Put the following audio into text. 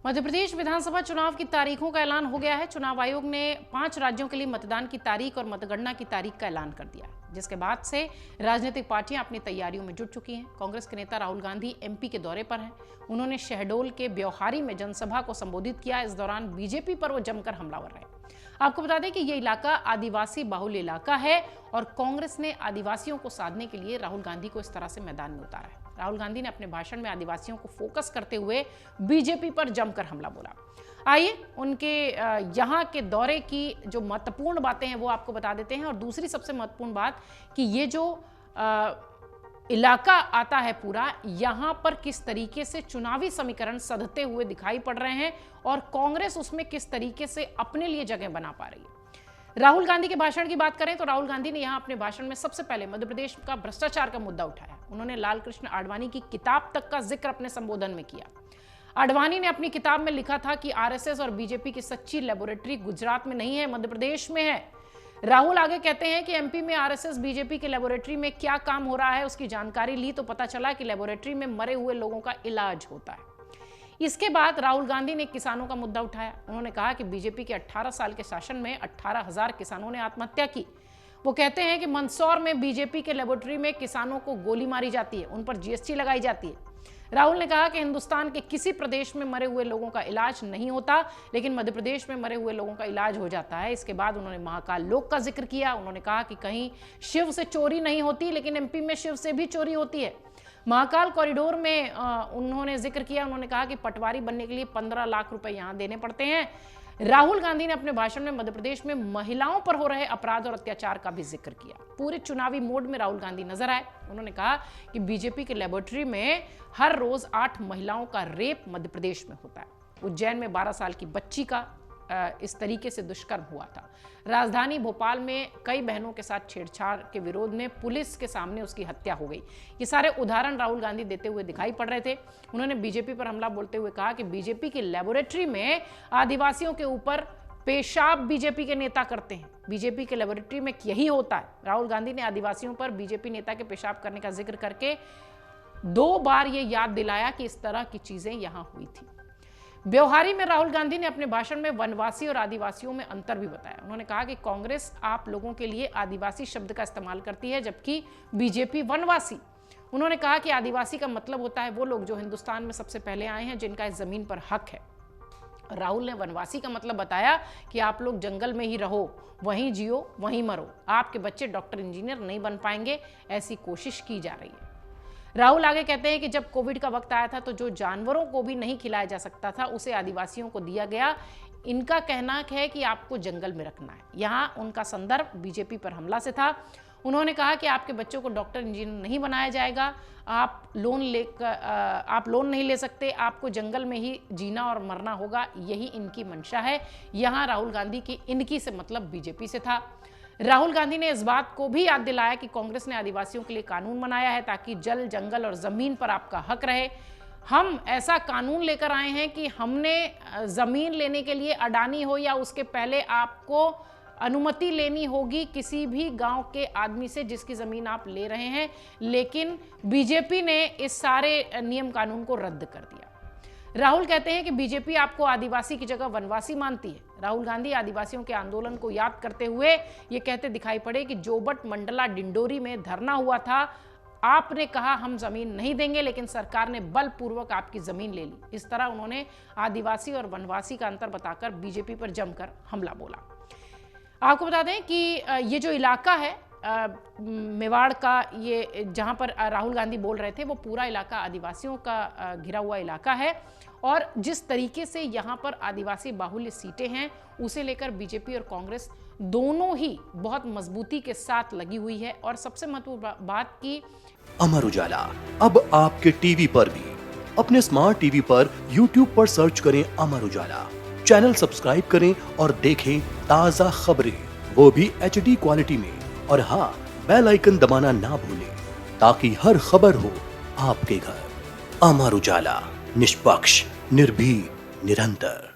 मध्य प्रदेश विधानसभा चुनाव की तारीखों का ऐलान हो गया है। चुनाव आयोग ने 5 राज्यों के लिए मतदान की तारीख और मतगणना की तारीख का ऐलान कर दिया, जिसके बाद से राजनीतिक पार्टियां अपनी तैयारियों में जुट चुकी हैं। कांग्रेस के नेता राहुल गांधी एमपी के दौरे पर हैं। उन्होंने शहडोल के ब्यौहारी में जनसभा को संबोधित किया। इस दौरान बीजेपी पर वो जमकर हमलावर रहे। आपको बता दें कि ये इलाका आदिवासी बाहुल्य इलाका है और कांग्रेस ने आदिवासियों को साधने के लिए राहुल गांधी को इस तरह से मैदान में उतारा है। राहुल गांधी ने अपने भाषण में आदिवासियों को फोकस करते हुए बीजेपी पर जमकर हमला बोला। आइए उनके यहाँ के दौरे की जो महत्वपूर्ण बातें हैं वो आपको बता देते हैं। और दूसरी सबसे महत्वपूर्ण बात कि ये जो इलाका आता है पूरा, यहाँ पर किस तरीके से चुनावी समीकरण सधते हुए दिखाई पड़ रहे हैं और कांग्रेस उसमें किस तरीके से अपने लिए जगह बना पा रही है। राहुल गांधी के भाषण की बात करें तो राहुल गांधी ने यहां अपने भाषण में सबसे पहले मध्य प्रदेश का भ्रष्टाचार का मुद्दा उठाया। उन्होंने लाल कृष्ण आडवाणी की किताब तक का जिक्र अपने संबोधन में किया। आडवाणी ने अपनी किताब में लिखा था कि आरएसएस और बीजेपी की सच्ची लेबोरेटरी गुजरात में नहीं है, मध्य प्रदेश में है। राहुल आगे कहते हैं कि एमपी में आरएसएस बीजेपी के लेबोरेटरी में क्या काम हो रहा है उसकी जानकारी ली तो पता चला कि लेबोरेटरी में मरे हुए लोगों का इलाज होता है। इसके बाद राहुल गांधी ने किसानों का मुद्दा उठाया। उन्होंने कहा कि बीजेपी के 18 साल के शासन में 18,000 किसानों ने आत्महत्या की। वो कहते हैं कि मंदसौर में बीजेपी के लेबोरेटरी में किसानों को गोली मारी जाती है, उन पर जीएसटी लगाई जाती है। राहुल ने कहा कि हिंदुस्तान के किसी प्रदेश में मरे हुए लोगों का इलाज नहीं होता, लेकिन मध्य प्रदेश में मरे हुए लोगों का इलाज हो जाता है। इसके बाद उन्होंने महाकाल लोक का जिक्र किया। उन्होंने कहा कि कहीं शिव से चोरी नहीं होती, लेकिन एमपी में शिव से भी चोरी होती है। महाकाल कॉरिडोर में उन्होंने जिक्र किया। उन्होंने कहा कि पटवारी बनने के लिए 15 लाख रुपए यहां देने पड़ते हैं। राहुल गांधी ने अपने भाषण में मध्य प्रदेश में महिलाओं पर हो रहे अपराध और अत्याचार का भी जिक्र किया। पूरे चुनावी मोड में राहुल गांधी नजर आए। उन्होंने कहा कि बीजेपी के लेबोरेटरी में हर रोज 8 महिलाओं का रेप मध्य प्रदेश में होता है। उज्जैन में 12 साल की बच्ची का इस तरीके से दुष्कर्म हुआ था। राजधानी भोपाल में कई बहनों के साथ छेड़छाड़ के विरोध में पुलिस के सामने उसकी हत्या हो गई। ये सारे उदाहरण राहुल गांधी देते हुए दिखाई पड़ रहे थे। उन्होंने बीजेपी पर हमला बोलते हुए कहा कि बीजेपी की लेबोरेटरी में आदिवासियों के ऊपर पेशाब बीजेपी के नेता करते हैं। बीजेपी के लेबोरेटरी में यही होता है। राहुल गांधी ने आदिवासियों पर बीजेपी नेता के पेशाब करने का जिक्र करके 2 बार ये याद दिलाया कि इस तरह की चीजें यहां हुई थी। ब्यौहारी में राहुल गांधी ने अपने भाषण में वनवासी और आदिवासियों में अंतर भी बताया। उन्होंने कहा कि कांग्रेस आप लोगों के लिए आदिवासी शब्द का इस्तेमाल करती है, जबकि बीजेपी वनवासी। उन्होंने कहा कि आदिवासी का मतलब होता है वो लोग जो हिंदुस्तान में सबसे पहले आए हैं, जिनका इस जमीन पर हक है। राहुल ने वनवासी का मतलब बताया कि आप लोग जंगल में ही रहो, वहीं जियो, वहीं मरो। आपके बच्चे डॉक्टर इंजीनियर नहीं बन पाएंगे, ऐसी कोशिश की जा रही है। राहुल आगे कहते हैं कि जब कोविड का वक्त आया था तो जो जानवरों को भी नहीं खिलाया जा सकता था उसे आदिवासियों को दिया गया। इनका कहना है कि आपको जंगल में रखना है। यहाँ उनका संदर्भ बीजेपी पर हमला से था। उन्होंने कहा कि आपके बच्चों को डॉक्टर इंजीनियर नहीं बनाया जाएगा, आप लोन नहीं ले सकते, आपको जंगल में ही जीना और मरना होगा, यही इनकी मंशा है। यहाँ राहुल गांधी की इनकी से मतलब बीजेपी से था। राहुल गांधी ने इस बात को भी याद दिलाया कि कांग्रेस ने आदिवासियों के लिए कानून बनाया है ताकि जल, जंगल और जमीन पर आपका हक रहे। हम ऐसा कानून लेकर आए हैं कि हमने जमीन लेने के लिए अडानी हो या उसके पहले आपको अनुमति लेनी होगी किसी भी गांव के आदमी से जिसकी जमीन आप ले रहे हैं। लेकिन बीजेपी ने इस सारे नियम कानून को रद्द कर दिया। राहुल कहते हैं कि बीजेपी आपको आदिवासी की जगह वनवासी मानती है। राहुल गांधी आदिवासियों के आंदोलन को याद करते हुए ये कहते दिखाई पड़े कि जोबट मंडला डिंडोरी में धरना हुआ था। आपने कहा हम जमीन नहीं देंगे, लेकिन सरकार ने बलपूर्वक आपकी जमीन ले ली। इस तरह उन्होंने आदिवासी और वनवासी का अंतर बताकर बीजेपी पर जमकर हमला बोला। आपको बता दें कि ये जो इलाका है मेवाड़ का, ये जहां पर राहुल गांधी बोल रहे थे वो पूरा इलाका आदिवासियों का घिरा हुआ इलाका है। और जिस तरीके से यहां पर आदिवासी बाहुल्य सीटें हैं उसे लेकर बीजेपी और कांग्रेस दोनों ही बहुत मजबूती के साथ लगी हुई है। और सबसे महत्वपूर्ण बात की अमर उजाला अब आपके टीवी पर भी। अपने स्मार्ट टीवी पर यूट्यूब पर सर्च करें अमर उजाला, चैनल सब्सक्राइब करें और देखें ताजा खबरें, वो भी HD क्वालिटी में। और हाँ, बेल आइकन दबाना ना भूलें ताकि हर खबर हो आपके घर। अमर उजाला, निष्पक्ष, निर्भीक, निरंतर।